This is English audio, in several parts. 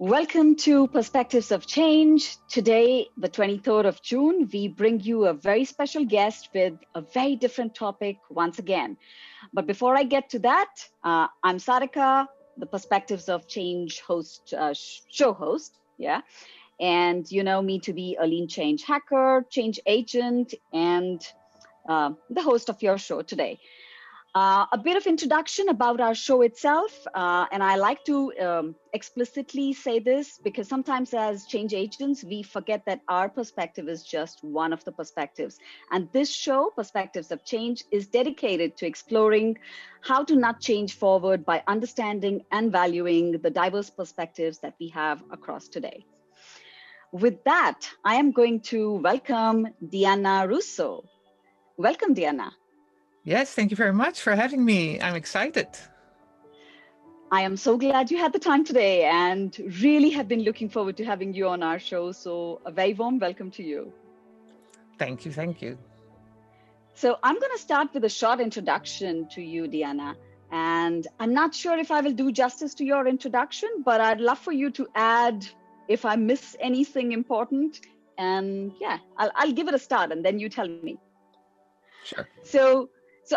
Welcome to Perspectives of Change. Today, the 23rd of June, we bring you a very special guest with a very different topic once again. But before I get to that, I'm Sarika, the Perspectives of Change show host. Yeah. And you know me to be a lean change hacker, change agent, and the host of your show today. A bit of introduction about our show itself, and I like to explicitly say this because sometimes as change agents, we forget that our perspective is just one of the perspectives. And this show, Perspectives of Change, is dedicated to exploring how to nudge change forward by understanding and valuing the diverse perspectives that we have across today. With that, I am going to welcome Diana Russo. Welcome, Diana. Yes, thank you very much for having me. I'm excited. I am so glad you had the time today and really have been looking forward to having you on our show. So a very warm welcome to you. Thank you, thank you. So I'm going to start with a short introduction to you, Diana. And I'm not sure if I will do justice to your introduction, but I'd love for you to add if I miss anything important. And yeah, I'll give it a start and then you tell me. Sure. So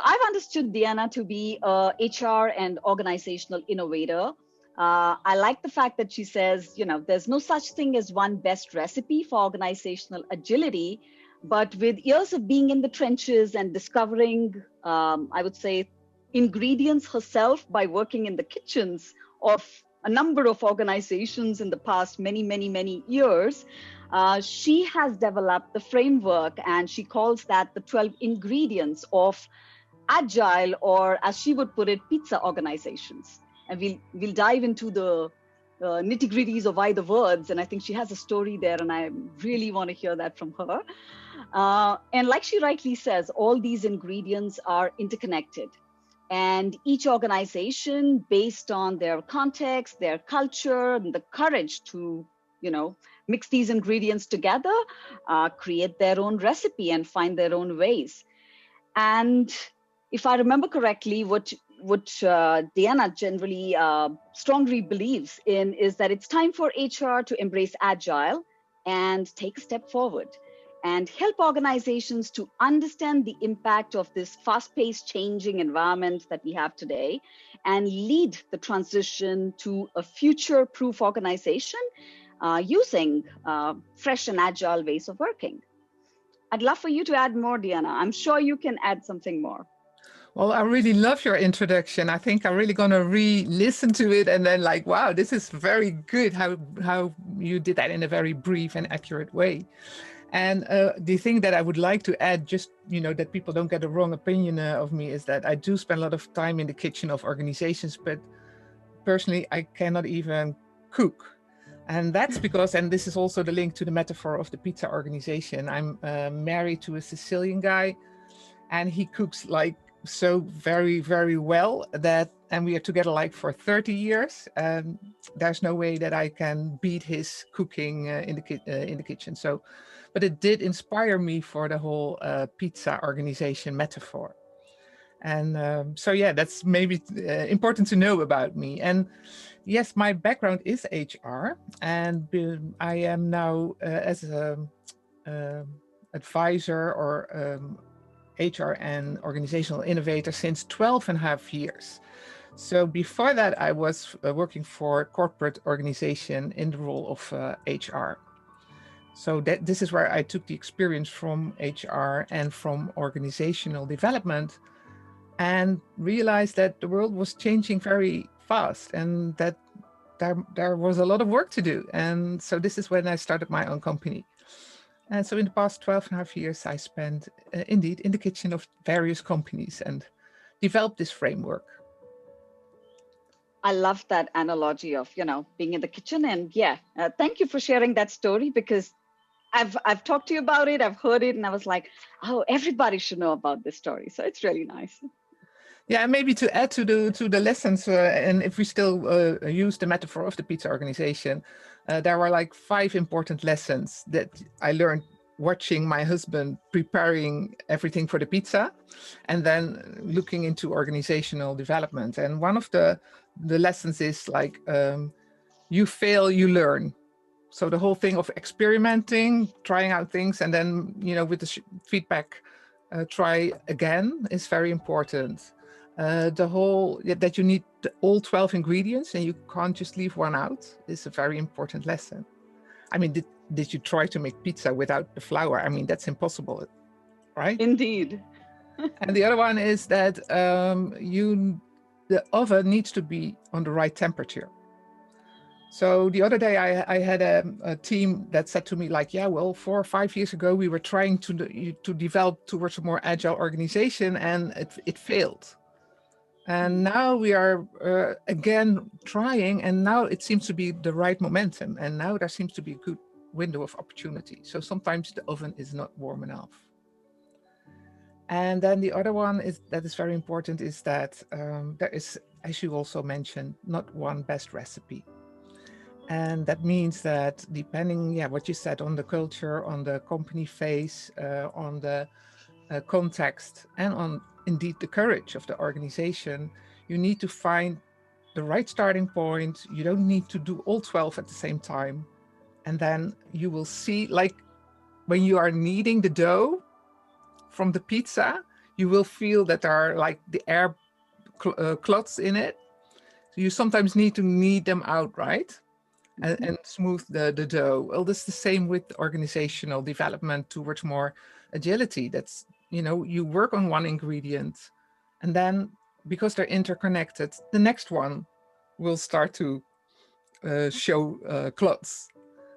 I've understood Diana to be a HR and organizational innovator. I like the fact that she says, you know, there's no such thing as one best recipe for organizational agility, but with years of being in the trenches and discovering, I would say, ingredients herself by working in the kitchens of a number of organizations in the past many years, she has developed the framework and she calls that the 12 ingredients of agile, or as she would put it, pizza organizations. And we'll dive into the nitty-gritties of either words. And I think she has a story there and I really want to hear that from her. And like she rightly says, all these ingredients are interconnected. And each organization, based on their context, their culture, and the courage to, you know, mix these ingredients together, create their own recipe and find their own ways. And if I remember correctly, what Diana generally strongly believes in is that it's time for HR to embrace agile and take a step forward and help organizations to understand the impact of this fast-paced changing environment that we have today and lead the transition to a future-proof organization using fresh and agile ways of working. I'd love for you to add more, Diana. I'm sure you can add something more. Well, I really love your introduction. I think I'm really going to re-listen to it and then like, wow, this is very good how you did that in a very brief and accurate way. And the thing that I would like to add, just, you know, that people don't get a wrong opinion of me, is that I do spend a lot of time in the kitchen of organizations, but personally, I cannot even cook. And that's because, and this is also the link to the metaphor of the pizza organization, I'm married to a Sicilian guy and he cooks like so very well and we are together like for 30 years. There's no way that I can beat his cooking in the kitchen. So, but it did inspire me for the whole pizza organization metaphor. And so yeah, that's maybe important to know about me. And yes, my background is HR, and I am now as an advisor or HR and organizational innovator since 12 and a half years. So before that, I was working for a corporate organization in the role of HR. So this is where I took the experience from HR and from organizational development and realized that the world was changing very fast and that there was a lot of work to do. And so this is when I started my own company. And so in the past 12 and a half years, I spent indeed in the kitchen of various companies and developed this framework. I love that analogy of, you know, being in the kitchen. And yeah, thank you for sharing that story because I've talked to you about it. I've heard it and I was like, oh, everybody should know about this story. So it's really nice. Yeah, maybe to add to the lessons, and if we still use the metaphor of the pizza organization, there were like 5 important lessons that I learned watching my husband preparing everything for the pizza and then looking into organizational development. And one of the lessons is like, you fail, you learn. So the whole thing of experimenting, trying out things, and then, with the feedback, try again is very important. The whole that you need all 12 ingredients and you can't just leave one out is a very important lesson. I mean, did you try to make pizza without the flour? I mean, that's impossible, right? Indeed. And the other one is that the oven needs to be on the right temperature. So the other day I had a team that said to me like, yeah, well, 4 or 5 years ago, we were trying to develop towards a more agile organization and it failed. And now we are again trying, and now it seems to be the right momentum. And now there seems to be a good window of opportunity. So sometimes the oven is not warm enough. And then the other one that is very important is that there is, as you also mentioned, not one best recipe. And that means that depending, what you said, on the culture, on the company phase, on the context, and on indeed the courage of the organization, you need to find the right starting point. You don't need to do all 12 at the same time. And then you will see, like when you are kneading the dough from the pizza, you will feel that there are like the air clots in it. So you sometimes need to knead them out, right? And smooth the dough. Well, this is the same with organizational development towards more agility. That's, you work on one ingredient, and then because they're interconnected, the next one will start to show clots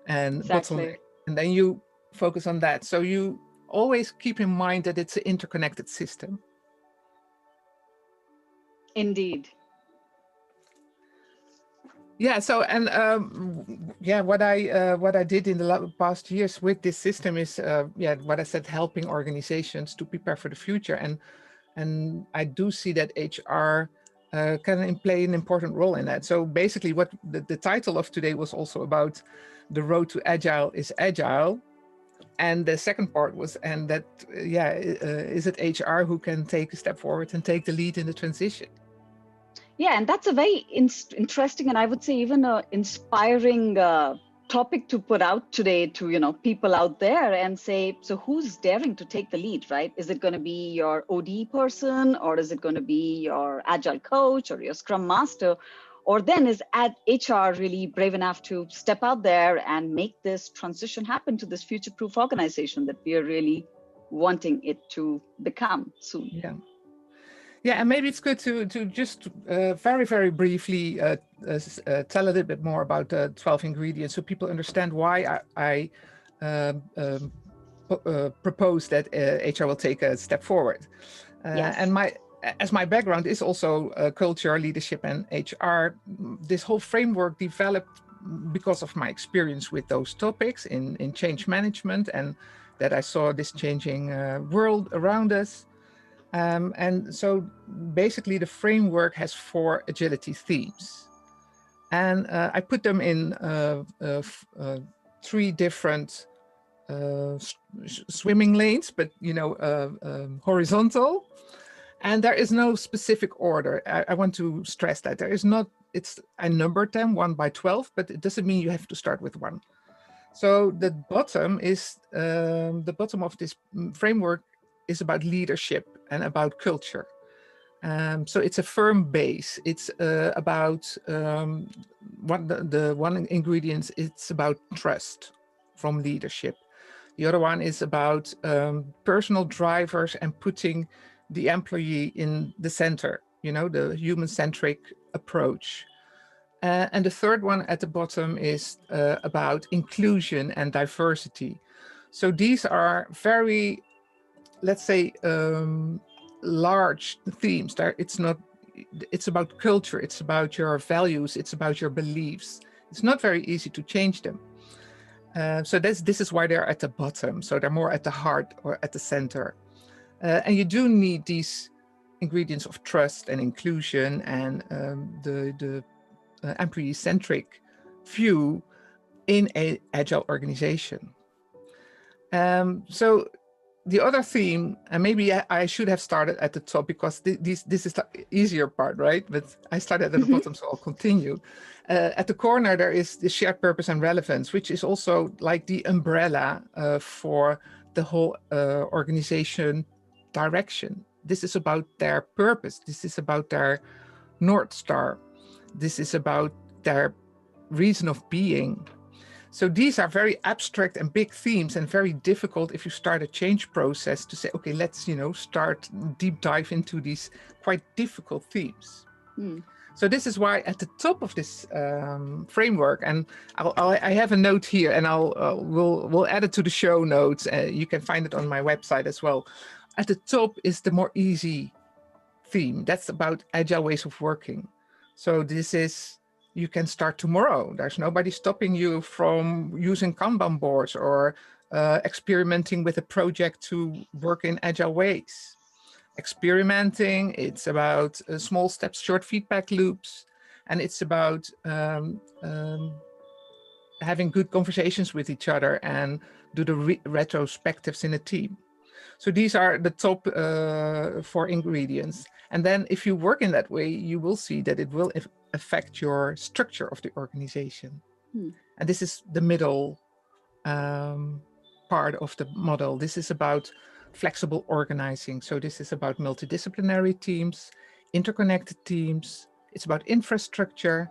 and bottleneck. And then you focus on that. So you always keep in mind that it's an interconnected system. Indeed. Yeah. So, and what I did in the past years with this system is, what I said, helping organizations to prepare for the future, and I do see that HR can play an important role in that. So basically, what the title of today was also about, the road to agile is agile, and the second part was, and that is it HR who can take a step forward and take the lead in the transition? Yeah, and that's a very interesting, and I would say even an inspiring topic to put out today to people out there and say, so who's daring to take the lead, right? Is it going to be your OD person, or is it going to be your agile coach or your scrum master? Or then is HR really brave enough to step out there and make this transition happen to this future-proof organization that we are really wanting it to become soon? Yeah, and maybe it's good to just very, very briefly tell a little bit more about the 12 ingredients, so people understand why I propose that HR will take a step forward. And my background is also culture, leadership, and HR. This whole framework developed because of my experience with those topics in change management, and that I saw this changing world around us. And so basically the framework has 4 agility themes. And I put them in 3 different swimming lanes, but horizontal. And there is no specific order. I want to stress that there is not. I numbered them 1 by 12, but it doesn't mean you have to start with 1. So the bottom of this framework is about leadership and about culture. So it's a firm base. It's about the one ingredient. It's about trust from leadership. The other one is about personal drivers and putting the employee in the center, the human-centric approach. And the third one at the bottom is about inclusion and diversity. So these are very, let's say, large themes. It's about culture, it's about your values, it's about your beliefs. It's not very easy to change them. So this is why they're at the bottom. So they're more at the heart or at the center. And you do need these ingredients of trust and inclusion and the employee-centric view in an agile organization. So the other theme, and maybe I should have started at the top because this is the easier part, right? But I started at the Mhm. bottom, so I'll continue. At the corner, there is the shared purpose and relevance, which is also like the umbrella for the whole organization direction. This is about their purpose. This is about their North Star. This is about their reason of being. So these are very abstract and big themes, and very difficult if you start a change process to say, okay, let's, start deep dive into these quite difficult themes. Mm. So this is why at the top of this framework, and I have a note here, and we'll add it to the show notes. You can find it on my website as well. At the top is the more easy theme. That's about agile ways of working. So this is, you can start tomorrow. There's nobody stopping you from using Kanban boards or experimenting with a project to work in agile ways. Experimenting, it's about small steps, short feedback loops, and it's about having good conversations with each other and do the retrospectives in a team. So these are the top 4 ingredients. And then if you work in that way, you will see that it will affect your structure of the organization. Hmm. And this is the middle part of the model. This is about flexible organizing. So this is about multidisciplinary teams, interconnected teams. It's about infrastructure.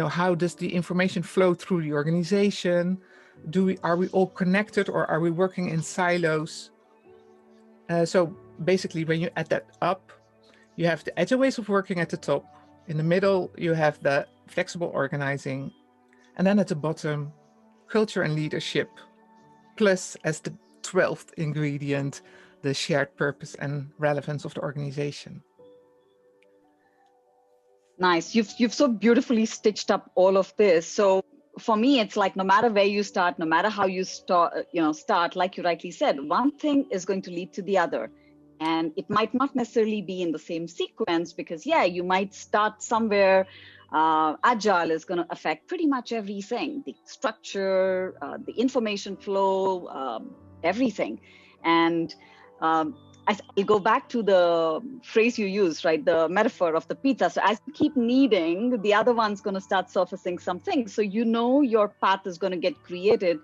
How does the information flow through the organization? Are we all connected, or are we working in silos? So basically, when you add that up, you have the agile ways of working at the top. In the middle, you have the flexible organizing. And then at the bottom, culture and leadership, plus as the 12th ingredient, the shared purpose and relevance of the organization. Nice. You've so beautifully stitched up all of this. So for me, it's like no matter where you start, no matter how you start, like you rightly said, one thing is going to lead to the other. And it might not necessarily be in the same sequence because, you might start somewhere. Agile is going to affect pretty much everything, the structure, the information flow, everything. And I'll go back to the phrase you used, right? The metaphor of the pizza. So as you keep kneading, the other one's going to start surfacing something. So your path is going to get created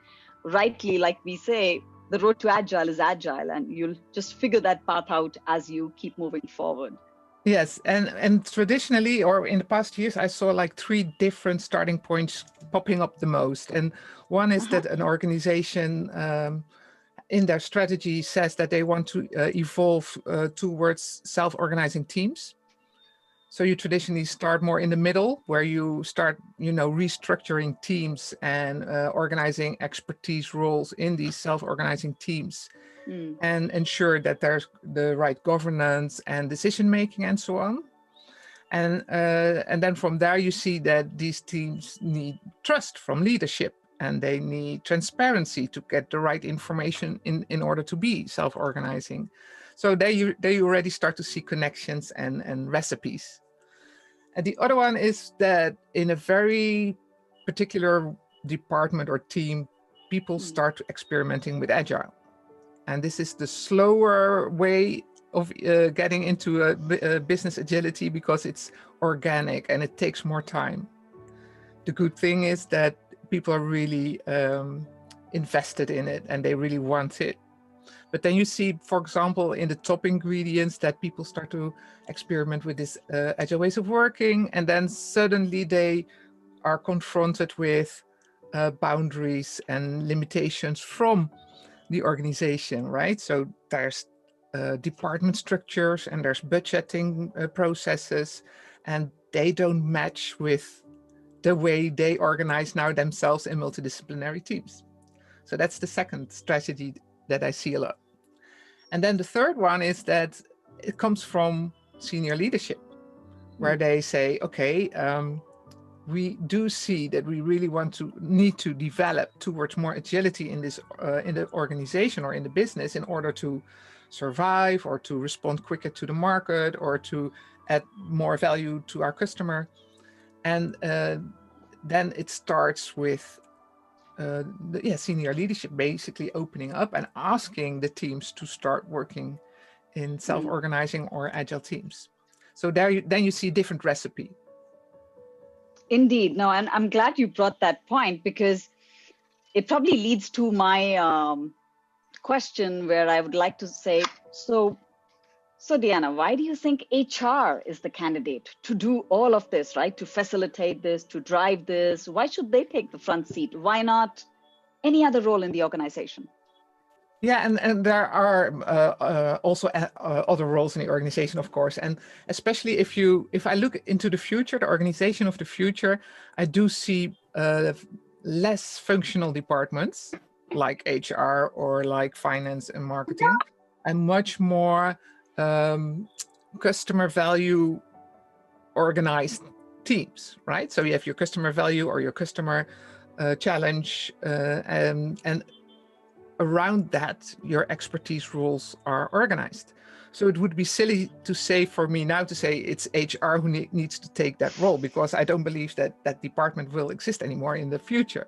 rightly, like we say, the road to agile is agile, and you'll just figure that path out as you keep moving forward. Yes, and traditionally, or in the past years, I saw like 3 different starting points popping up the most. And one is that an organization in their strategy says that they want to evolve towards self-organizing teams. So you traditionally start more in the middle, where you start, restructuring teams and organizing expertise roles in these self-organizing teams, and ensure that there's the right governance and decision making and so on. And then from there, you see that these teams need trust from leadership, and they need transparency to get the right information in order to be self-organizing. So there you already start to see connections and recipes. And the other one is that in a very particular department or team, people start experimenting with agile. And this is the slower way of getting into a business agility because it's organic and it takes more time. The good thing is that people are really invested in it and they really want it. But then you see, for example, in the top ingredients that people start to experiment with this agile ways of working, and then suddenly they are confronted with boundaries and limitations from the organization, right? So there's department structures and there's budgeting processes, and they don't match with the way they organize now themselves in multidisciplinary teams. So that's the second strategy that I see a lot. And then the third one is that it comes from senior leadership, where they say, okay, we do see that we really need to develop towards more agility in this in the organization or in the business in order to survive or to respond quicker to the market or to add more value to our customer. And then it starts with senior leadership basically opening up and asking the teams to start working in self-organizing or agile teams. So then you see a different recipe. Indeed. No, and I'm glad you brought that point, because it probably leads to my question, where I would like to say, so Diana, why do you think HR is the candidate to do all of this, right? To facilitate this, to drive this? Why should they take the front seat? Why not any other role in the organization? Yeah, and there are also other roles in the organization, of course, and especially if I look into the future, the organization of the future, I do see less functional departments like HR or like finance and marketing, and much more customer value organized teams, right? So you have your customer value or your customer challenge, and around that, your expertise roles are organized. So it would be silly to say for me now to say it's HR who needs to take that role, because I don't believe that that department will exist anymore in the future.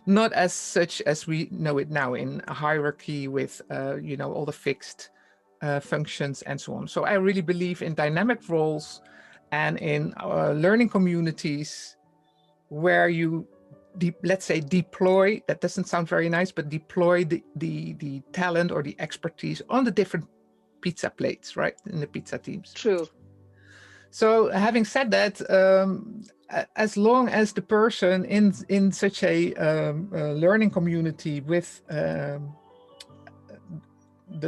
Not as such as we know it now, in a hierarchy with, all the fixed functions and so on. So I really believe in dynamic roles and in learning communities where you let's say deploy, that doesn't sound very nice, but deploy the talent or the expertise on the different pizza plates, right, in the pizza teams. True. So having said that, as long as the person in such a learning community with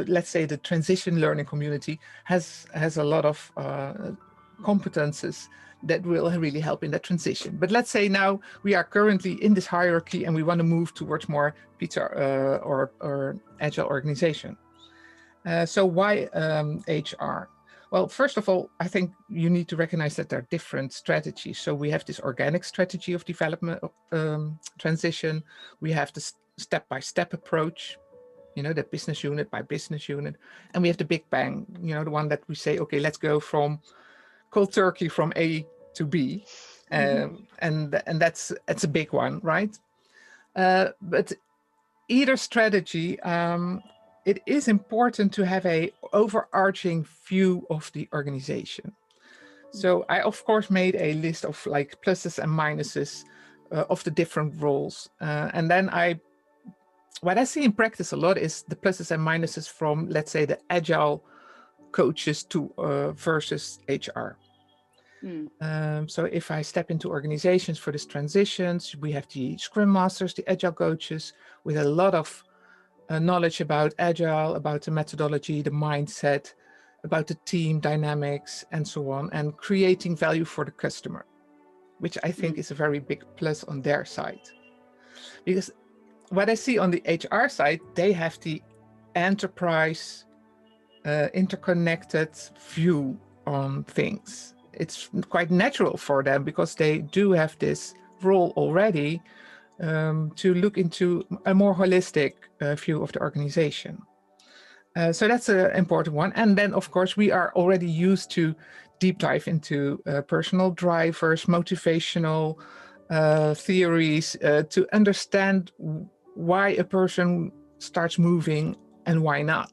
let's say the transition learning community has a lot of competences that will really help in that transition. But let's say now we are currently in this hierarchy and we want to move towards more pizza or agile organization. So why HR? Well, first of all, I think you need to recognize that there are different strategies. So we have this organic strategy of development, transition. We have the step-by-step approach, the business unit by business unit. And we have the big bang, the one that we say, okay, let's go from cold turkey from A to B, and that's a big one, right? But either strategy, it is important to have a overarching view of the organization. So I of course made a list of like pluses and minuses of the different roles, and then what I see in practice a lot is the pluses and minuses from, let's say, the agile coaches to versus HR. So if I step into organizations for these transitions, we have the Scrum Masters, the Agile coaches, with a lot of knowledge about Agile, about the methodology, the mindset, about the team dynamics, and so on, and creating value for the customer, which I think is a very big plus on their side. Because what I see on the HR side, they have the enterprise, interconnected view on things. It's quite natural for them because they do have this role already to look into a more holistic view of the organization. So that's an important one. And then, of course, we are already used to deep dive into personal drivers, motivational theories to understand why a person starts moving and why not.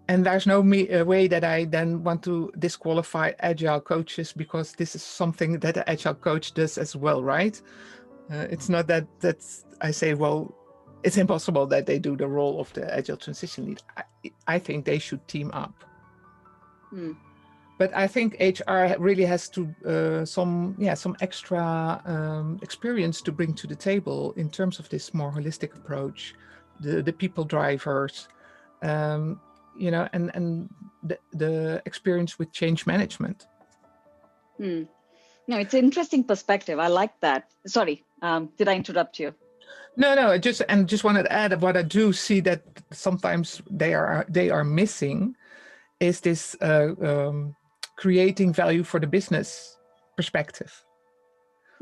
And there's no way that I then want to disqualify agile coaches, because this is something that an agile coach does as well, right? It's not that I say, well, it's impossible that they do the role of the agile transition lead. I think they should team up. But I think HR really has to some extra experience to bring to the table in terms of this more holistic approach, the people drivers, and the experience with change management. No, it's an interesting perspective. I like that. Sorry, did I interrupt you? No, I just wanted to add what I do see that sometimes they are missing is this creating value for the business perspective.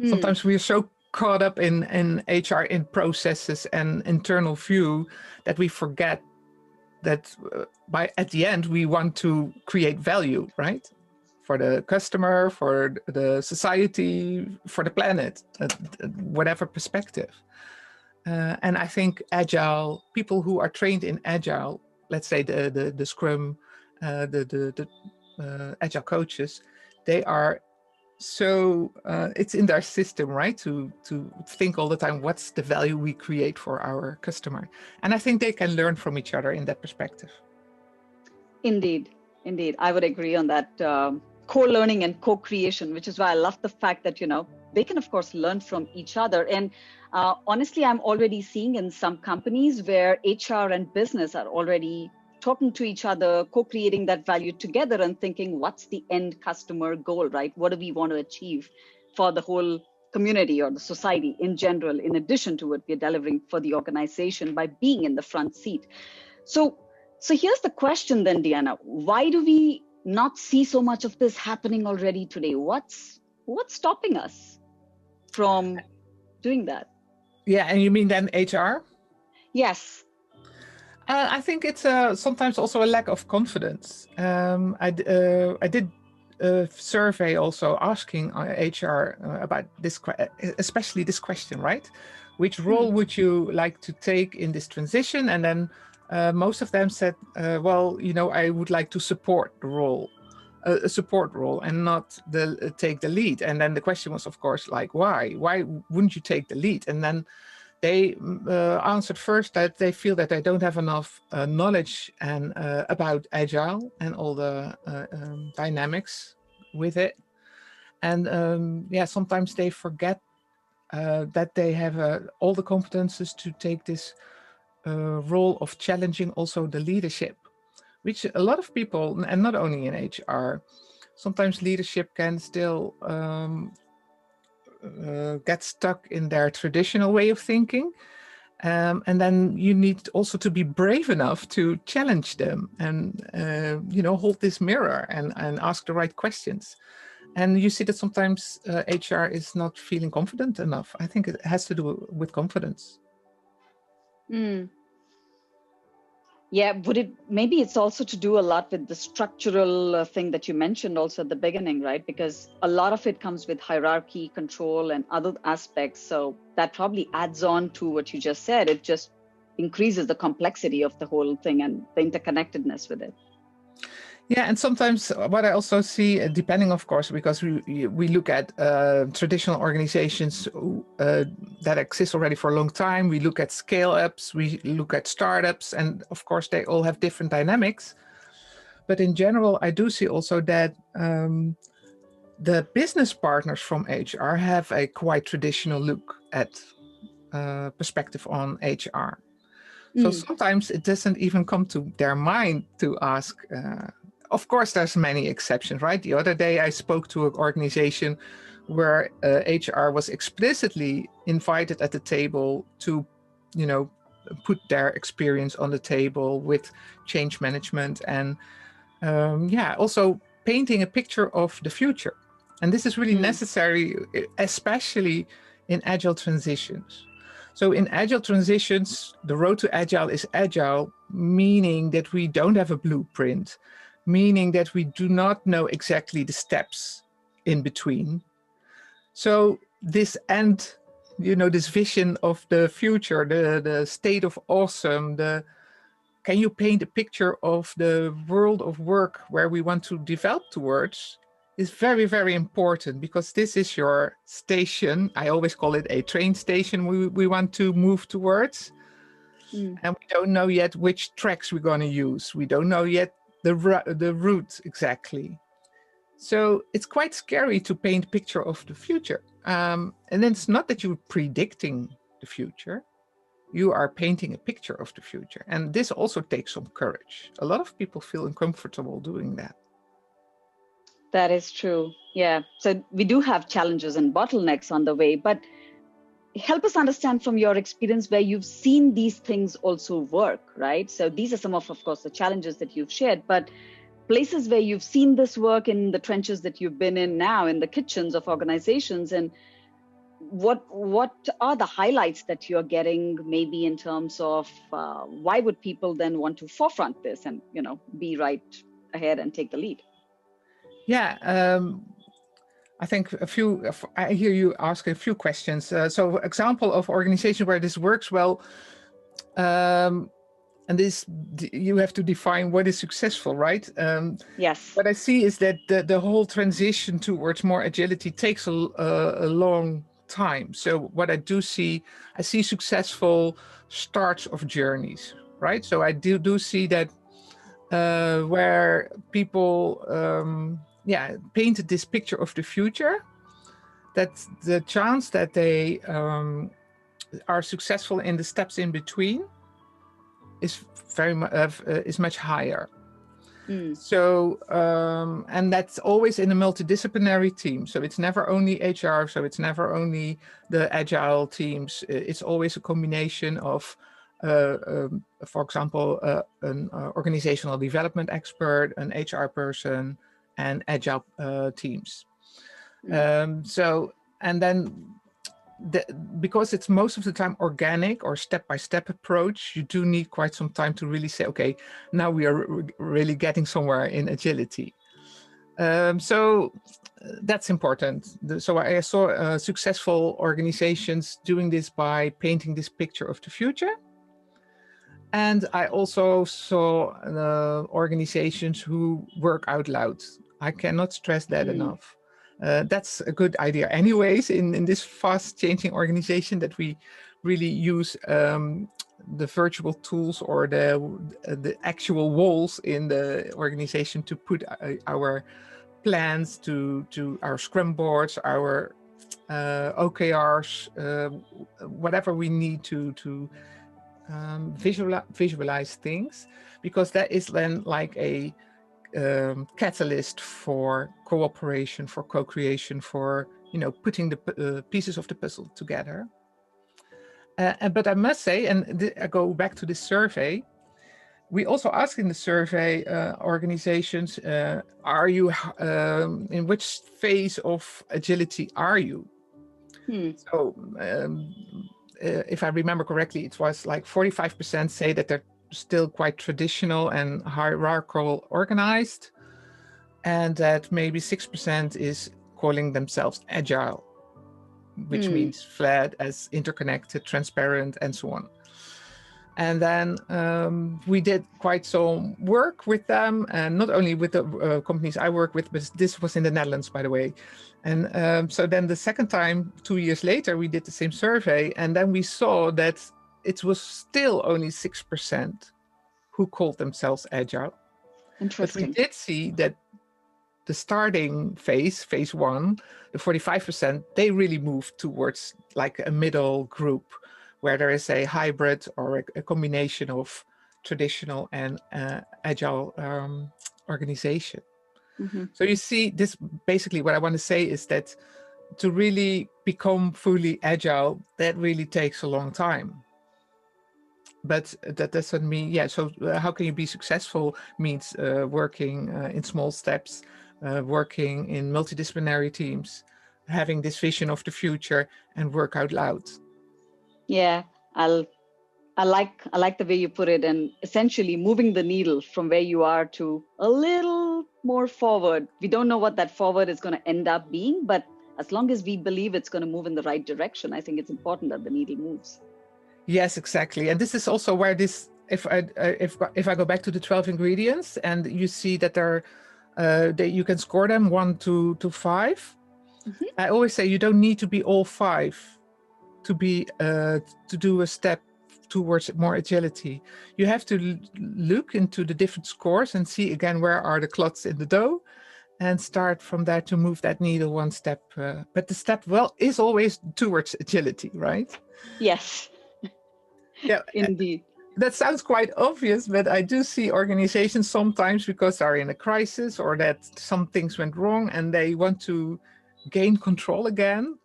Sometimes we are so caught up in HR, in processes and internal view, that we forget that at the end we want to create value, right, for the customer, for the society, for the planet, whatever perspective. And I think agile people who are trained in agile, let's say the scrum, the agile coaches, they are so it's in their system, right, to think all the time, what's the value we create for our customer. And I think they can learn from each other in that perspective. Indeed, indeed, I would agree on that. Co-learning and co-creation, which is why I love the fact that they can of course learn from each other. And honestly, I'm already seeing in some companies where HR and business are already talking to each other, co-creating that value together and thinking, what's the end customer goal, right? What do we want to achieve for the whole community or the society in general, in addition to what we're delivering for the organization by being in the front seat. So here's the question then, Diana, why do we not see so much of this happening already today? What's stopping us from doing that? Yeah, and you mean then HR? Yes. I think it's sometimes also a lack of confidence. I did a survey also asking HR about this, especially this question, right? Which role would you like to take in this transition? And then most of them said, well, I would like to support the role, a support role, and not take the lead. And then the question was, of course, like, why? Why wouldn't you take the lead? And then they answered first that they feel that they don't have enough knowledge and about agile and all the dynamics with it. And sometimes they forget that they have all the competences to take this role of challenging also the leadership, which a lot of people, and not only in HR, sometimes leadership can still get stuck in their traditional way of thinking. And then you need also to be brave enough to challenge them and, hold this mirror and ask the right questions. And you see that sometimes HR is not feeling confident enough. I think it has to do with confidence. Yeah, maybe it's also to do a lot with the structural thing that you mentioned also at the beginning, right? Because a lot of it comes with hierarchy, control, and other aspects. So that probably adds on to what you just said. It just increases the complexity of the whole thing and the interconnectedness with it. Yeah, and sometimes what I also see, depending, of course, because we look at traditional organizations that exist already for a long time. We look at scale-ups, we look at startups, and of course, they all have different dynamics. But in general, I do see also that the business partners from HR have a quite traditional look at perspective on HR. So sometimes it doesn't even come to their mind to ask. Of course, there's many exceptions, right? The other day I spoke to an organization where HR was explicitly invited at the table to, put their experience on the table with change management and, also painting a picture of the future. And this is really necessary, especially in agile transitions. So in agile transitions, the road to agile is agile, meaning that we don't have a blueprint, meaning that we do not know exactly the steps in between. So this end, this vision of the future, the state of awesome, can you paint a picture of the world of work where we want to develop towards, is very, very important, because this is your station. I always call it a train station we want to move towards. And we don't know yet which tracks we're going to use. We don't know yet the route exactly. So it's quite scary to paint a picture of the future. And then it's not that you're predicting the future. You are painting a picture of the future. And this also takes some courage. A lot of people feel uncomfortable doing that. That is true. Yeah. So we do have challenges and bottlenecks on the way, but help us understand from your experience where you've seen these things also work, right? So these are some of course, the challenges that you've shared, but places where you've seen this work in the trenches that you've been in now, in the kitchens of organizations, and what are the highlights that you're getting, maybe in terms of why would people then want to forefront this and, be right ahead and take the lead? Yeah, I think I hear you ask a few questions. So example of organization where this works well, um, and this, you have to define what is successful, right? Yes. What I see is that the whole transition towards more agility takes a long time. So what I do see, I see successful starts of journeys, right? So I do see that where people, painted this picture of the future, that the chance that they are successful in the steps in between is is much higher. Mm. So, and that's always in a multidisciplinary team. So it's never only HR. So it's never only the agile teams. It's always a combination of, for example, an organizational development expert, an HR person, and agile teams. So, and then the, because it's most of the time organic or step-by-step approach, you do need quite some time to really say, okay, now we are really getting somewhere in agility. So that's important. So I saw successful organizations doing this by painting this picture of the future. And I also saw organizations who work out loud. I cannot stress that enough. That's a good idea anyways in this fast changing organization, that we really use the virtual tools or the actual walls in the organization to put our plans, to our scrum boards, our OKRs, whatever we need to visualize things, because that is then like a catalyst for cooperation, for co-creation, for putting the pieces of the puzzle together. But I must say, and I go back to this survey, we also asked in the survey organizations, are you in which phase of agility are you? So if I remember correctly, it was like 45% say that they're still quite traditional and hierarchical organized, and that maybe 6% is calling themselves agile, which means flat, as interconnected, transparent, and so on. And then we did quite some work with them, and not only with the companies I work with, but this was in the Netherlands, by the way. And so then the second time, 2 years later, we did the same survey, and then we saw that it was still only 6% who called themselves agile. Interesting. But we did see that the starting phase one, the 45%, they really moved towards like a middle group, where there is a hybrid or a combination of traditional and agile organization. So you see, this basically what I want to say is that to really become fully agile, that really takes a long time. But that doesn't mean, so how can you be successful means working in small steps, working in multidisciplinary teams, having this vision of the future, and work out loud. Yeah, I like the way you put it, and essentially moving the needle from where you are to a little more forward. We don't know what that forward is going to end up being, but as long as we believe it's going to move in the right direction, I think it's important that the needle moves. Yes, exactly. And this is also where this, if I go back to the 12 ingredients, and you see that you can score them 1 to 5. I always say you don't need to be all 5 to be to do a step towards more agility. You have to look into the different scores and see again where are the clots in the dough, and start from there to move that needle one step. But the step, is always towards agility, right? Yes. Yeah, indeed. That sounds quite obvious, but I do see organizations sometimes, because they're in a crisis or that some things went wrong and they want to gain control again.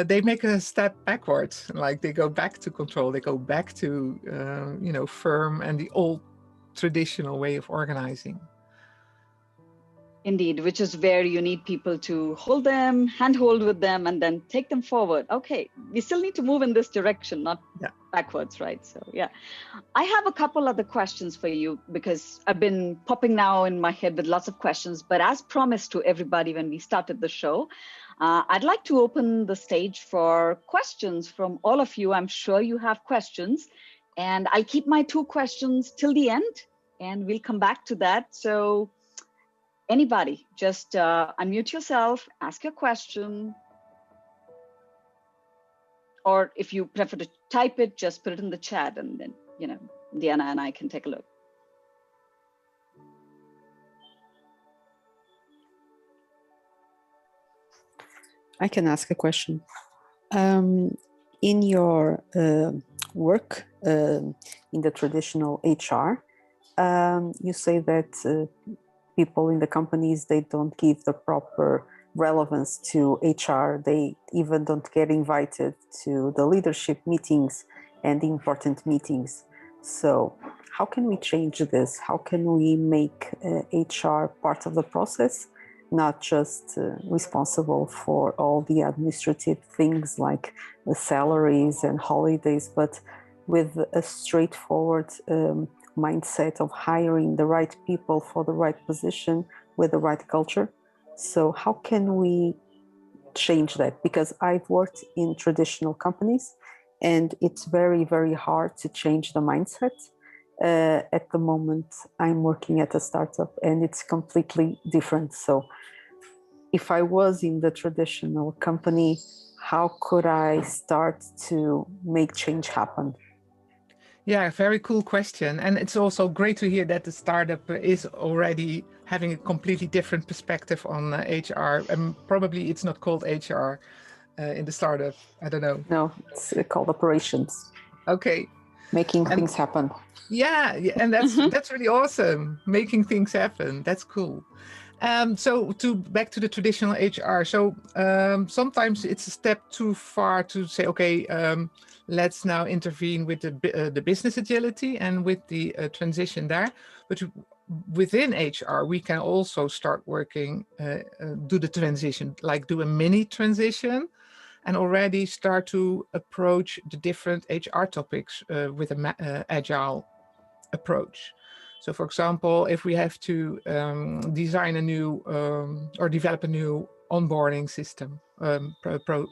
They make a step backwards, like they go back to control, they go back to, firm and the old traditional way of organizing. Indeed, which is where you need people to hold them, handhold with them, and then take them forward. Okay, we still need to move in this direction, not backwards, right? So yeah, I have a couple other questions for you because I've been popping now in my head with lots of questions. But as promised to everybody when we started the show, I'd like to open the stage for questions from all of you. I'm sure you have questions, and I'll keep my 2 questions till the end, and we'll come back to that. So anybody, just unmute yourself, ask your question. Or if you prefer to type it, just put it in the chat and then, Diana and I can take a look. I can ask a question. In your work in the traditional HR, you say that people in the companies, they don't give the proper relevance to HR. They even don't get invited to the leadership meetings and the important meetings. So how can we change this? How can we make HR part of the process, not just responsible for all the administrative things like the salaries and holidays, but with a straightforward mindset of hiring the right people for the right position with the right culture? So how can we change that? Because I've worked in traditional companies and it's very, very hard to change the mindset. At the moment, I'm working at a startup and it's completely different. So if I was in the traditional company, how could I start to make change happen? Yeah, very cool question. And it's also great to hear that the startup is already having a completely different perspective on HR. And probably it's not called HR in the startup. I don't know. No, it's called operations. Okay. Making things happen. Yeah, and that's really awesome. Making things happen. That's cool. So back to the traditional HR. So sometimes it's a step too far to say, okay, let's now intervene with the business agility and with the transition there. But within HR, we can also start working, do the transition, like do a mini transition and already start to approach the different HR topics with an agile approach. So for example, if we have to design a new or develop a new onboarding system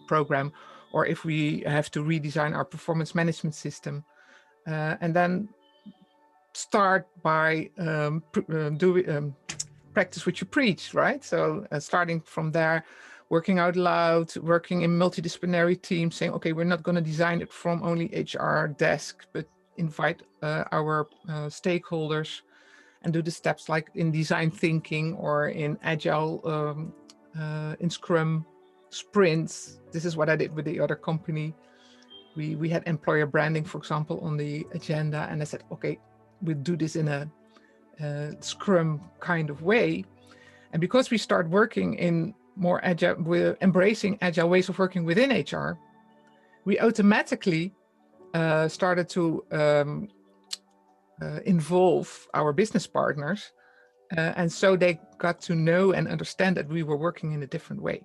program, or if we have to redesign our performance management system, and then start by practice what you preach, right? So starting from there, working out loud, working in multidisciplinary teams, saying, okay, we're not going to design it from only HR desk, but invite our stakeholders and do the steps like in design thinking or in agile, in scrum sprints. This is what I did with the other company. We had employer branding, for example, on the agenda. And I said, okay, we'll do this in a scrum kind of way. And because we start working in more agile, we're embracing agile ways of working within HR, we automatically started to involve our business partners. And so they got to know and understand that we were working in a different way.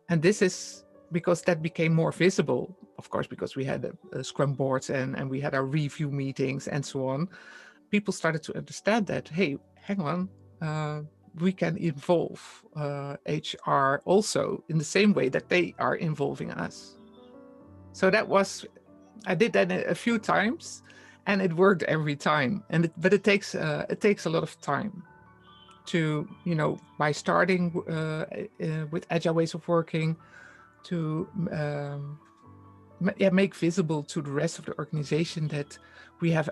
And this is because that became more visible, of course, because we had scrum boards and we had our review meetings and so on. People started to understand that, hey, hang on, we can involve HR also in the same way that they are involving us. So I did that a few times and it worked every time. But it takes a lot of time to, by starting with agile ways of working, to make visible to the rest of the organization that we have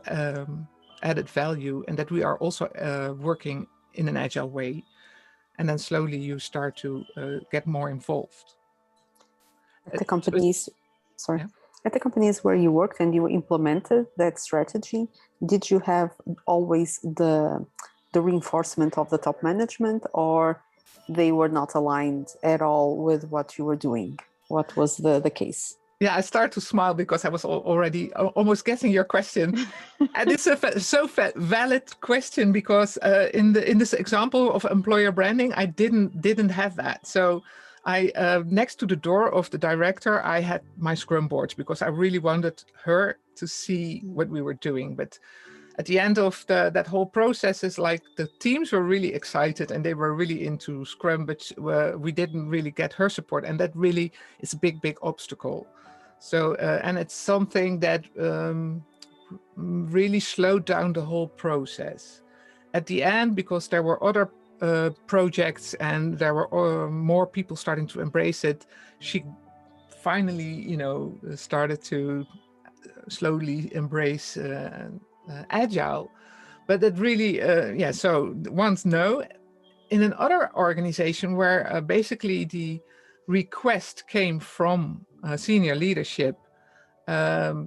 added value and that we are also working in an agile way. And then slowly you start to get more involved. At the companies, at the companies where you worked and you implemented that strategy, did you have always the reinforcement of the top management, or they were not aligned at all with what you were doing? What was the case? Yeah, I start to smile because I was already almost guessing your question, and it's a valid question because in this example of employer branding, I didn't have that. So I next to the door of the director, I had my Scrum boards because I really wanted her to see what we were doing. But at the end of that whole process, is like the teams were really excited and they were really into Scrum, but we didn't really get her support, and that really is a big obstacle. So and it's something that really slowed down the whole process. At the end, because there were other projects and there were more people starting to embrace it, she finally, started to slowly embrace agile. But it really, so once no. In another organization where basically the request came from senior leadership, it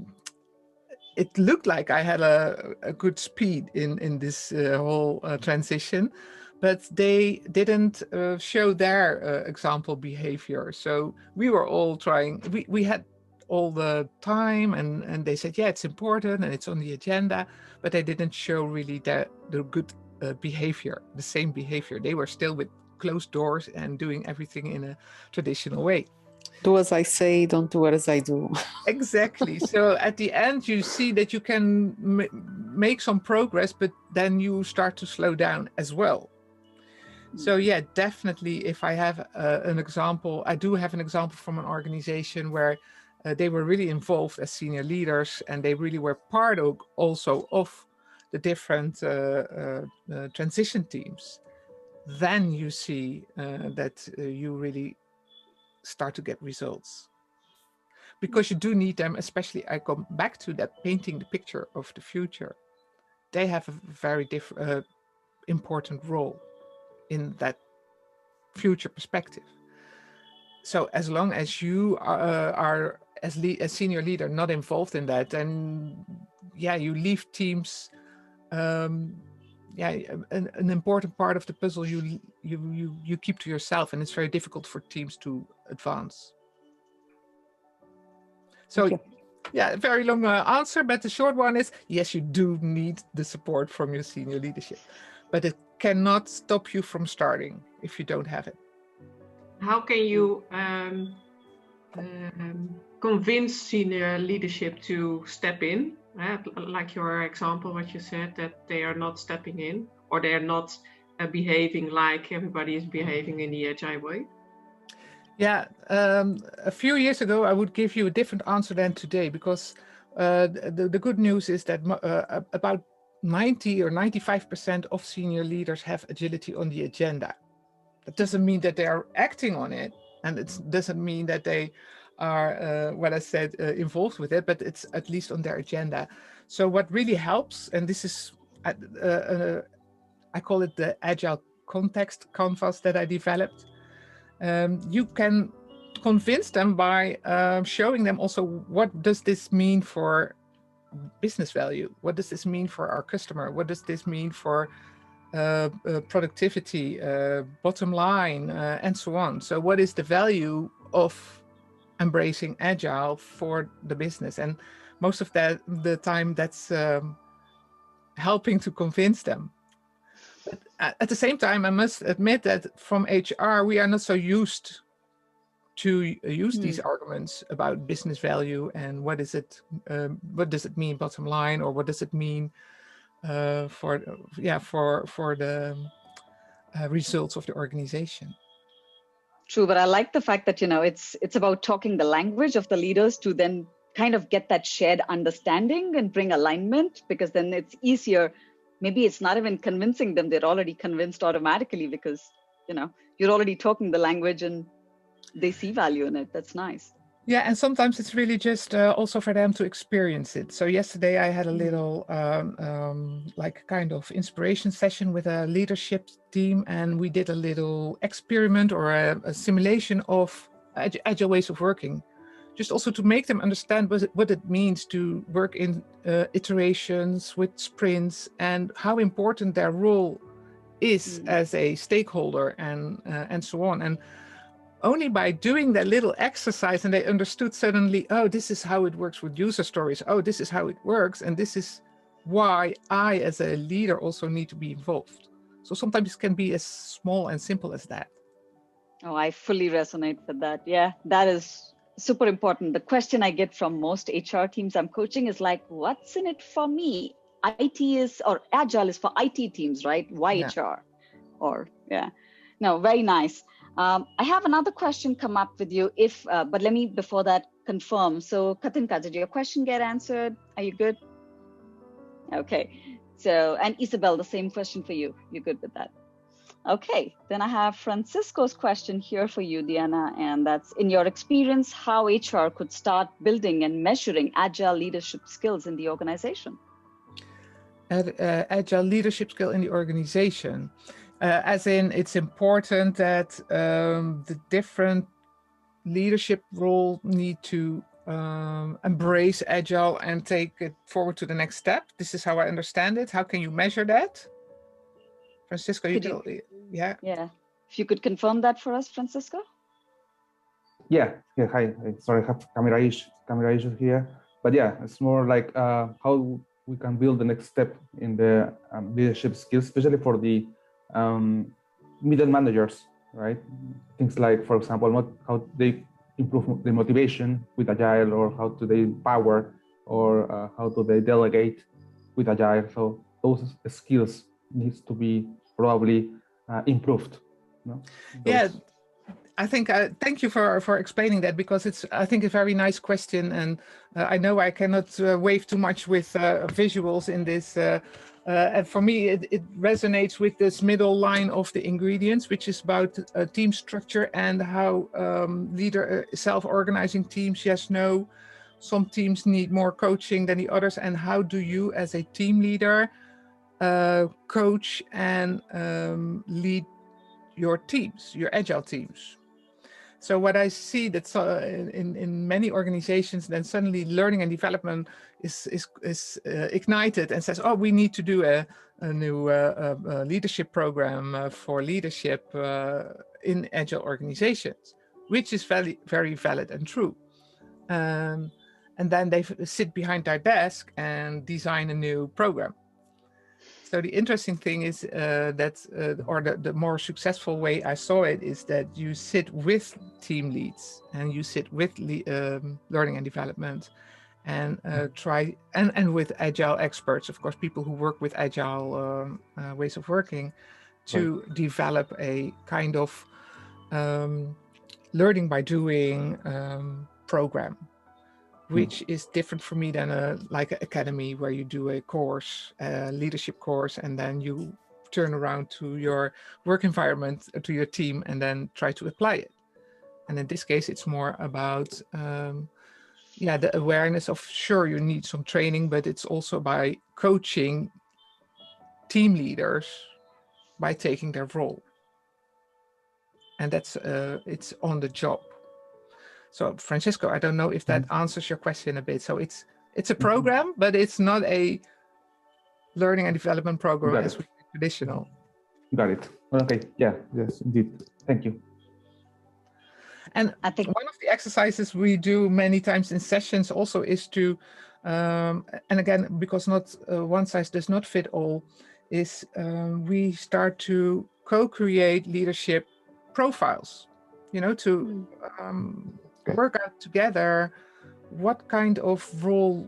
looked like I had a good speed in this whole transition, but they didn't show their example behavior. So we were all trying, we had all the time and they said, yeah, it's important and it's on the agenda, but they didn't show really the good behavior, the same behavior. They were still with closed doors and doing everything in a traditional way. Do as I say, don't do as I do. Exactly. So at the end, you see that you can make some progress, but then you start to slow down as well. So yeah, definitely, if I have an example, I do have an example from an organization where they were really involved as senior leaders, and they really were part of also of the different transition teams. Then you see that you really start to get results. Because you do need them, especially I come back to that, painting the picture of the future. They have a very important role in that future perspective. So as long as you are as senior leader not involved in that, then yeah, you leave teams. An important part of the puzzle you keep to yourself, and it's very difficult for teams to advance. So yeah, very long answer, but the short one is yes, you do need the support from your senior leadership, but it cannot stop you from starting if you don't have it. How can you convince senior leadership to step in? Like your example, what you said, that they are not stepping in, or they are not behaving like everybody is behaving in the agile way? Yeah, a few years ago, I would give you a different answer than today, because the good news is that about 90 or 95% of senior leaders have agility on the agenda. That doesn't mean that they are acting on it, and it doesn't mean that they are, what I said, involved with it, but it's at least on their agenda. So what really helps, and this is, I call it the agile context canvas that I developed. You can convince them by showing them also, what does this mean for business value? What does this mean for our customer? What does this mean for productivity, bottom line, and so on? So what is the value of embracing agile for the business? And most of the time that's helping to convince them. But at the same time, I must admit that from HR, we are not so used to use these arguments about business value and what does it mean bottom line, or what does it mean for the results of the organization. True, but I like the fact that it's about talking the language of the leaders to then kind of get that shared understanding and bring alignment, because then it's easier. Maybe it's not even convincing them; they're already convinced automatically because you're already talking the language and they see value in it. That's nice. Yeah, and sometimes it's really just also for them to experience it. So yesterday I had a little like kind of inspiration session with a leadership team, and we did a little experiment or a simulation of agile ways of working, just also to make them understand what it means to work in iterations with sprints, and how important their role is as a stakeholder, and so on. And only by doing that little exercise and they understood suddenly, oh, this is how it works with user stories. Oh, this is how it works. And this is why I, as a leader, also need to be involved. So sometimes it can be as small and simple as that. Oh, I fully resonate with that. Yeah, that is super important. The question I get from most HR teams I'm coaching is like, what's in it for me? IT is, or agile is for IT teams, right? Why Yeah. HR? Or, yeah. No, very nice. I have another question come up with you but let me before that confirm. So Katinka, did your question get answered? Are you good? Okay. So, and Isabel, the same question for you. You're good with that? Okay, then I have Francisco's question here for you, Diana, and that's, in your experience, how HR could start building and measuring agile leadership skills in the organization? Agile leadership skill in the organization. As in, it's important that the different leadership role need to embrace agile and take it forward to the next step. This is how I understand it. How can you measure that? Francisco, yeah. Yeah, if you could confirm that for us, Francisco. Yeah. Hi. Sorry, I have camera issues here. But yeah, it's more like how we can build the next step in the leadership skills, especially for the middle managers, right? Things like, for example, how they improve the motivation with agile, or how do they empower, or how do they delegate with agile. So those skills needs to be probably improved. No? Yeah, I think thank you for explaining that, because it's, I think, a very nice question, and I know I cannot wave too much with visuals in this. And for me, it resonates with this middle line of the ingredients, which is about team structure and how self-organizing teams, yes, no, some teams need more coaching than the others, and how do you, as a team leader, coach and lead your teams, your agile teams. So what I see that in many organizations, then suddenly learning and development is ignited and says, oh, we need to do a new leadership program for leadership in agile organizations, which is very, very valid and true. And then they sit behind their desk and design a new program. So the interesting thing is the more successful way I saw it is that you sit with team leads and you sit with learning and development, and try and with agile experts, of course, people who work with agile ways of working, to develop a kind of learning by doing program, which is different for me than like an academy where you do a course, a leadership course, and then you turn around to your work environment, to your team, and then try to apply it. And in this case, it's more about the awareness of, sure, you need some training, but it's also by coaching team leaders by taking their role. And that's it's on the job. So Francisco, I don't know if that answers your question a bit. So it's a program, but it's not a learning and development program as we traditional. Got it. Okay. Yeah. Yes, indeed. Thank you. And I think one of the exercises we do many times in sessions also is to, and again, because not one size does not fit all, is we start to co-create leadership profiles, to work out together what kind of role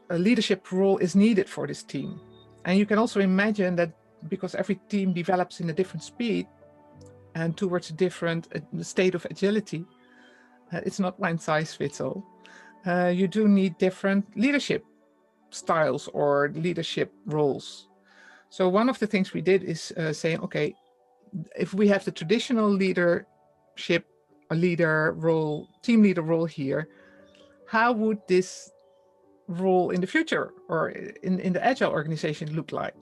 a leadership role is needed for this team. And you can also imagine that because every team develops in a different speed and towards a different state of agility, it's not one size fits all. You do need different leadership styles or leadership roles. So one of the things we did is saying, okay, if we have the traditional leadership, a leader role, team leader role here, how would this role in the future or in the agile organization look like?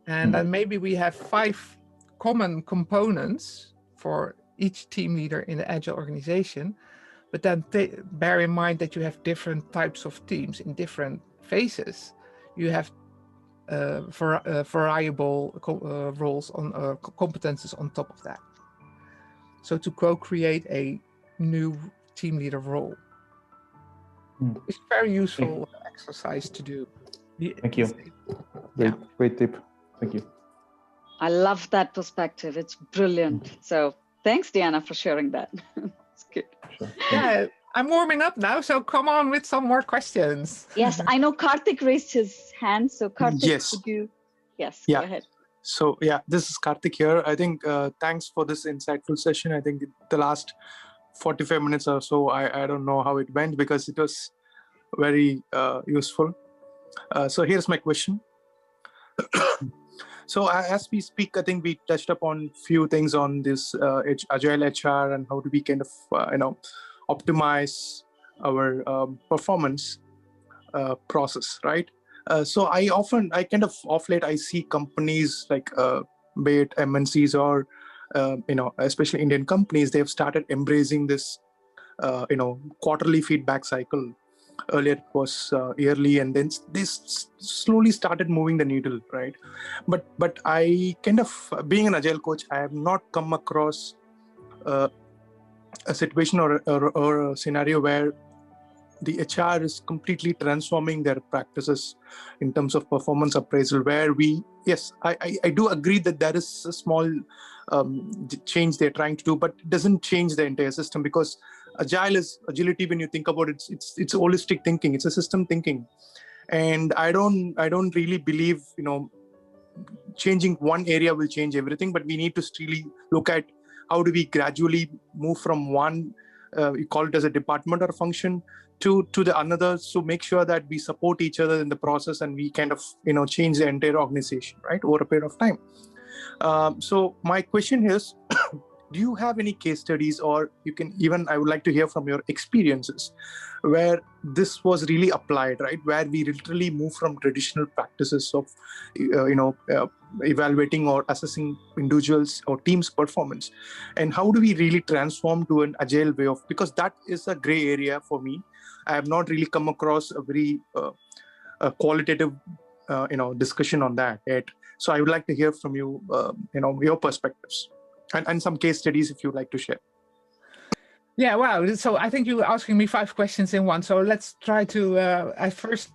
And then maybe we have 5 common components for each team leader in the agile organization, but then bear in mind that you have different types of teams in different phases. You have variable roles on competences on top of that. So to co-create a new team leader role. It's a very useful exercise to do. Thank you. Great tip. Thank you. I love that perspective. It's brilliant. So thanks, Diana, for sharing that. It's good. Sure. Yeah, I'm warming up now, so come on with some more questions. Yes, I know Karthik raised his hand. So Karthik, Yes. could you? Yes, Yeah. go ahead. So yeah, this is Karthik here. I think thanks for this insightful session. I think the last 45 minutes or so, I don't know how it went because it was very useful. So here's my question. So as we speak, I think we touched upon few things on this agile HR and how do we kind of optimize our performance process, right? So I kind of off late I see companies like be it MNCs or especially Indian companies, they have started embracing this quarterly feedback cycle. Earlier it was yearly, and then this slowly started moving the needle, right? But I kind of, being an agile coach, I have not come across a situation or a scenario where the HR is completely transforming their practices in terms of performance appraisal, where I do agree that there is a small change they're trying to do, but it doesn't change the entire system, because agility, when you think about it, it's holistic thinking, it's a system thinking. And I don't really believe, changing one area will change everything, but we need to really look at how do we gradually move from one, you call it as a department or function, to the another, so make sure that we support each other in the process and we kind of change the entire organization, right, over a period of time. So my question is, do you have any case studies, or I would like to hear from your experiences where this was really applied, right, where we literally move from traditional practices of evaluating or assessing individuals or teams' performance, and how do we really transform to an agile way of, because that is a gray area for me. I have not really come across a very qualitative discussion on that yet. So I would like to hear from you, your perspectives and some case studies if you'd like to share. Yeah, wow. So I think you were asking me 5 questions in one. So let's try to, first,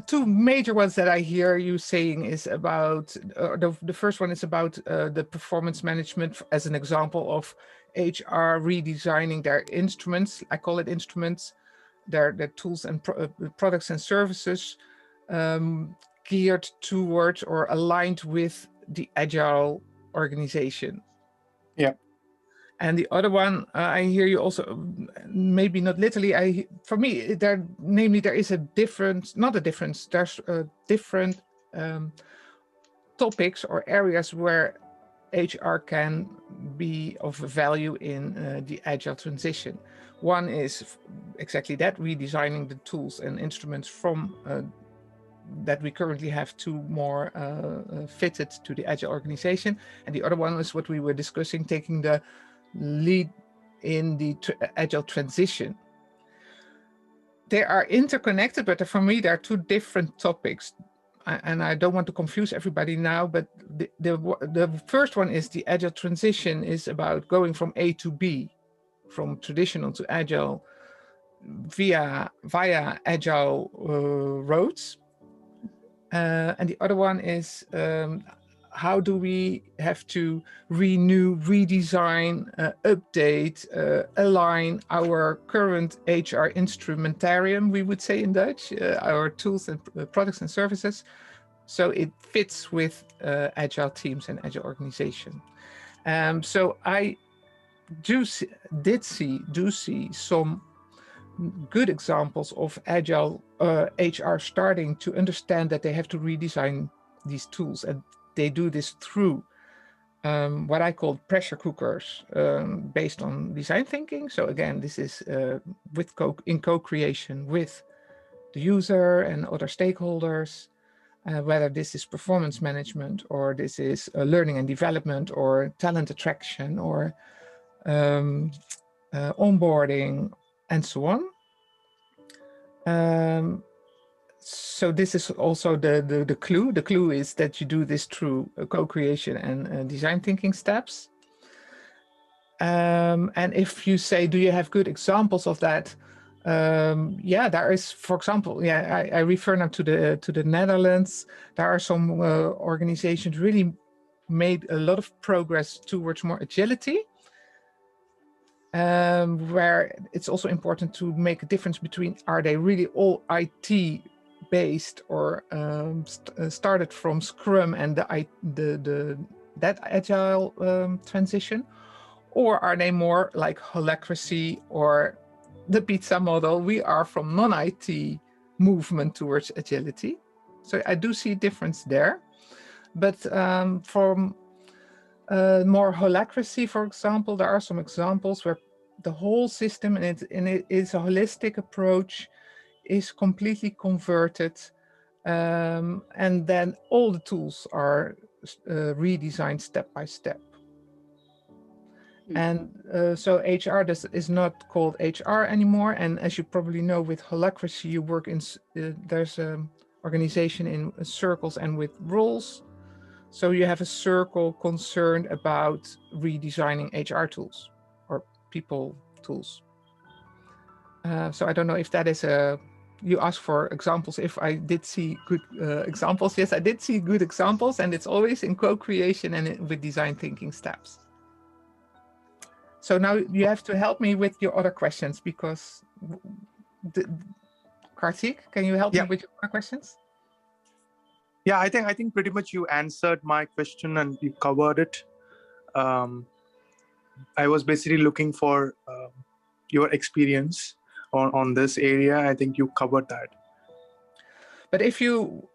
2 major ones that I hear you saying is about, the first one is about the performance management as an example of HR redesigning their instruments. I call it instruments, their tools and products and services geared towards or aligned with the agile organization. Yeah. And the other one, I hear you also, maybe not literally, for me, there is a difference, not a difference, there's different topics or areas where HR can be of value in the agile transition. One is exactly that, redesigning the tools and instruments from that we currently have to more fitted to the agile organization. And the other one is what we were discussing, taking the lead in the agile transition. They are interconnected, but for me, there are 2 different topics. And I don't want to confuse everybody now, but the first one is the agile transition is about going from A to B, from traditional to agile via agile roads. And the other one is how do we have to renew, redesign, update, align our current HR instrumentarium, we would say in Dutch, our tools and products and services, so it fits with agile teams and agile organization. So I do see some good examples of agile HR starting to understand that they have to redesign these tools, and they do this through what I call pressure cookers based on design thinking. So again, this is in co-creation with the user and other stakeholders, whether this is performance management or this is learning and development or talent attraction or onboarding and so on. So this is also the clue. The clue is that you do this through co-creation and design thinking steps. And if you say, do you have good examples of that? Yeah, there is, for example, yeah, I refer now to the Netherlands. There are some organizations really made a lot of progress towards more agility, where it's also important to make a difference between, are they really all IT based or started from Scrum and that agile transition, or are they more like holacracy or the pizza model? We are from non-IT movement towards agility. So I do see a difference there. But from more holacracy, for example, there are some examples where the whole system, and it is a holistic approach, is completely converted. And then all the tools are redesigned step by step. And so HR is not called HR anymore. And as you probably know, with holacracy, you work in, there's an organization in circles and with roles. So you have a circle concerned about redesigning HR tools or people tools. So I don't know if that is you asked for examples. If I did see good examples, yes, I did see good examples, and it's always in co-creation and with design thinking steps. So now you have to help me with your other questions, because Karthik, can you help me with your other questions? Yeah, I think pretty much you answered my question and you covered it. I was basically looking for your experience on this area. I think you covered that. But if you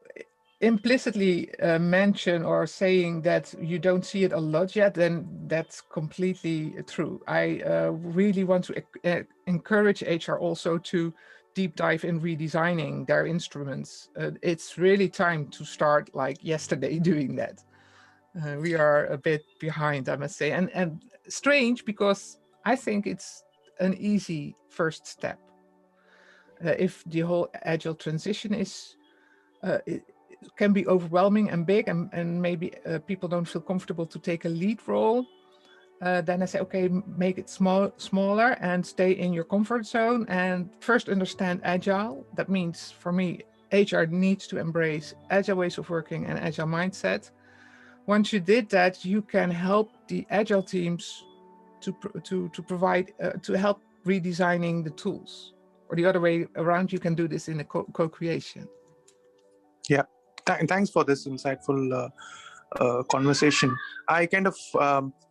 implicitly mention or saying that you don't see it a lot yet, then that's completely true. I really want to encourage HR also to deep dive in redesigning their instruments. It's really time to start like yesterday doing that. We are a bit behind, I must say, and strange, because I think it's an easy first step. If the whole agile transition is it can be overwhelming and big, and maybe people don't feel comfortable to take a lead role, then I say, okay, make it smaller and stay in your comfort zone and first understand agile. That means for me, HR needs to embrace agile ways of working and agile mindset. Once you did that, you can help the agile teams to provide to help redesigning the tools, or the other way around. You can do this in a co-creation. Yeah, thanks for this insightful conversation. I kind of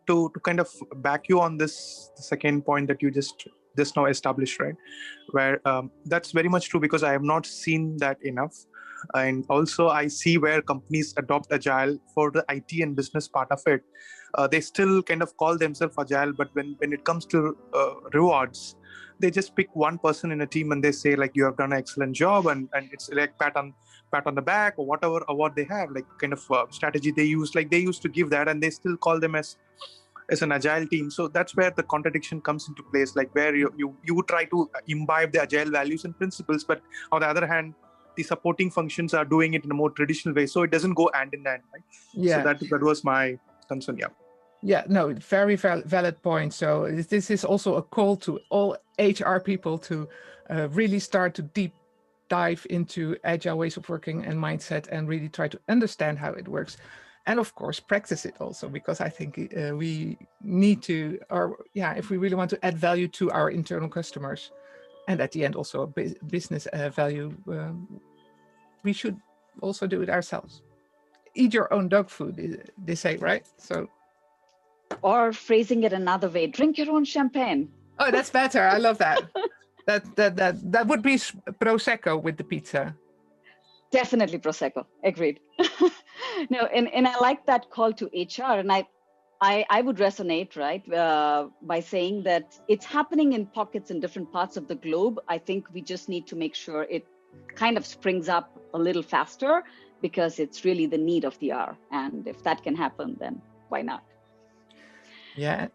to kind of back you on this second point that you just now established, right? Where that's very much true, because I have not seen that enough. And also I see where companies adopt agile for the IT and business part of it. They still kind of call themselves agile, but when it comes to rewards, they just pick one person in a team and they say like, you have done an excellent job, and it's like pat on the back or whatever award they have, like kind of strategy they use, like they used to give that, and they still call them as an agile team. So that's where the contradiction comes into place, like where you would try to imbibe the agile values and principles, but on the other hand, the supporting functions are doing it in a more traditional way, so it doesn't go hand in hand, right? Yeah. So that was my concern. Yeah, no, very valid point. So this is also a call to all HR people to really start to deep dive into agile ways of working and mindset, and really try to understand how it works, and of course practice it also, because I think we need to, or yeah, if we really want to add value to our internal customers, and at the end also business value, we should also do it ourselves. Eat your own dog food, they say, right? So, or phrasing it another way, drink your own champagne. Oh, that's better. I love that. That would be Prosecco with the pizza. Definitely Prosecco. Agreed. No, and I like that call to HR, and I would resonate, right, by saying that it's happening in pockets in different parts of the globe. I think we just need to make sure it kind of springs up a little faster, because it's really the need of the hour. And if that can happen, then why not? Yeah.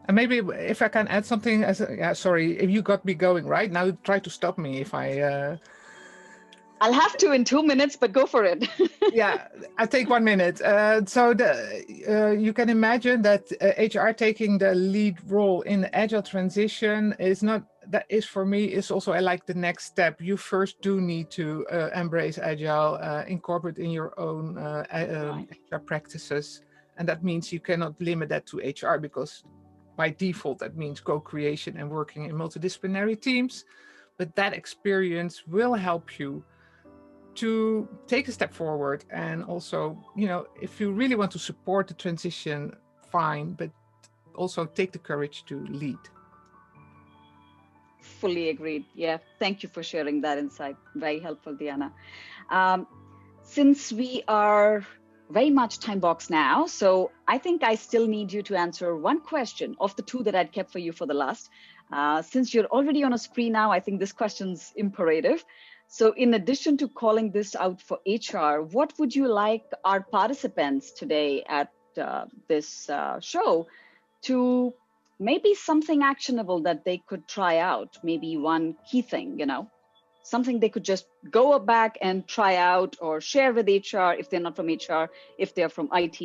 And maybe if I can add something, sorry, if you got me going right now, try to stop me if I I'll have to in 2 minutes, but go for it. Yeah, I take 1 minute. So you can imagine that HR taking the lead role in the agile transition is not, that is for me, is also like the next step. You first do need to embrace agile, incorporate in your own HR practices. And that means you cannot limit that to HR, because by default, that means co-creation and working in multidisciplinary teams. But that experience will help you to take a step forward. And also, you know, if you really want to support the transition, fine, but also take the courage to lead. Fully agreed. Yeah, thank you for sharing that insight. Very helpful, Diana. Since we are very much time boxed now, so I think I still need you to answer one question of the two that I'd kept for you for the last. Since you're already on a screen now, I think this question's imperative. So in addition to calling this out for HR, what would you like our participants today at this show to maybe something actionable that they could try out? Maybe one key thing, you know, something they could just go back and try out or share with HR if they're not from HR, if they're from IT,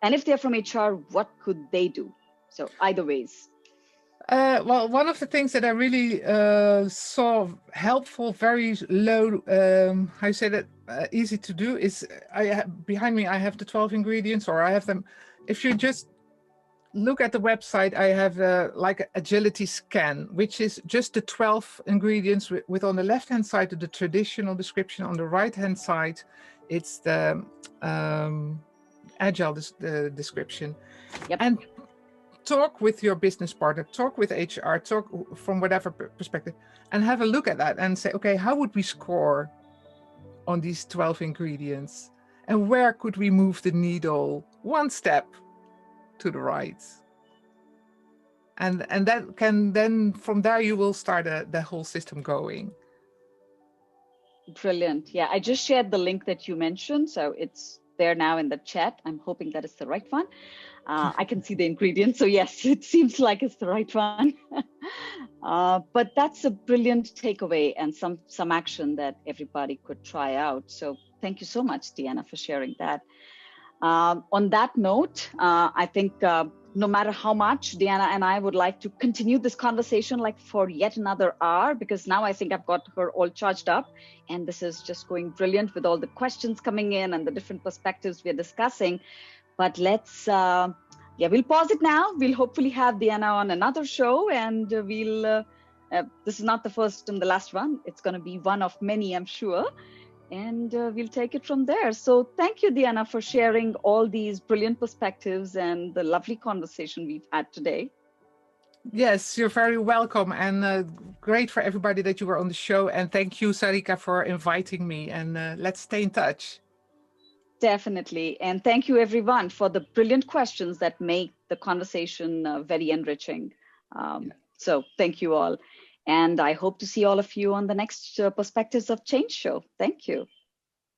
and if they're from HR, what could they do? So either ways. Well, one of the things that I really saw helpful, very low, how you say that, easy to do is, behind me, I have the 12 ingredients, or I have them. If you just look at the website, I have like an agility scan, which is just the 12 ingredients with on the left-hand side the traditional description, on the right-hand side, it's the agile description. Yep. And talk with your business partner, talk with HR, talk from whatever perspective, and have a look at that and say, okay, how would we score on these 12 ingredients? And where could we move the needle one step to the right? And that can then, from there, you will start the whole system going. Brilliant. Yeah, I just shared the link that you mentioned, so it's there now in the chat. I'm hoping that it's the right one. I can see the ingredients, so yes, it seems like it's the right one. But that's a brilliant takeaway and some action that everybody could try out. So thank you so much, Diana, for sharing that. On that note, I think no matter how much, Diana and I would like to continue this conversation like for yet another hour, because now I think I've got her all charged up, and this is just going brilliant with all the questions coming in and the different perspectives we're discussing. But let's, we'll pause it now. We'll hopefully have Diana on another show, and we'll, this is not the first and the last one. It's going to be one of many, I'm sure. And we'll take it from there. So thank you, Diana, for sharing all these brilliant perspectives and the lovely conversation we've had today. Yes, you're very welcome, and great for everybody that you were on the show. And thank you, Sarika, for inviting me, and let's stay in touch. Definitely. And thank you, everyone, for the brilliant questions that make the conversation very enriching. So thank you all. And I hope to see all of you on the next Perspectives of Change show. Thank you.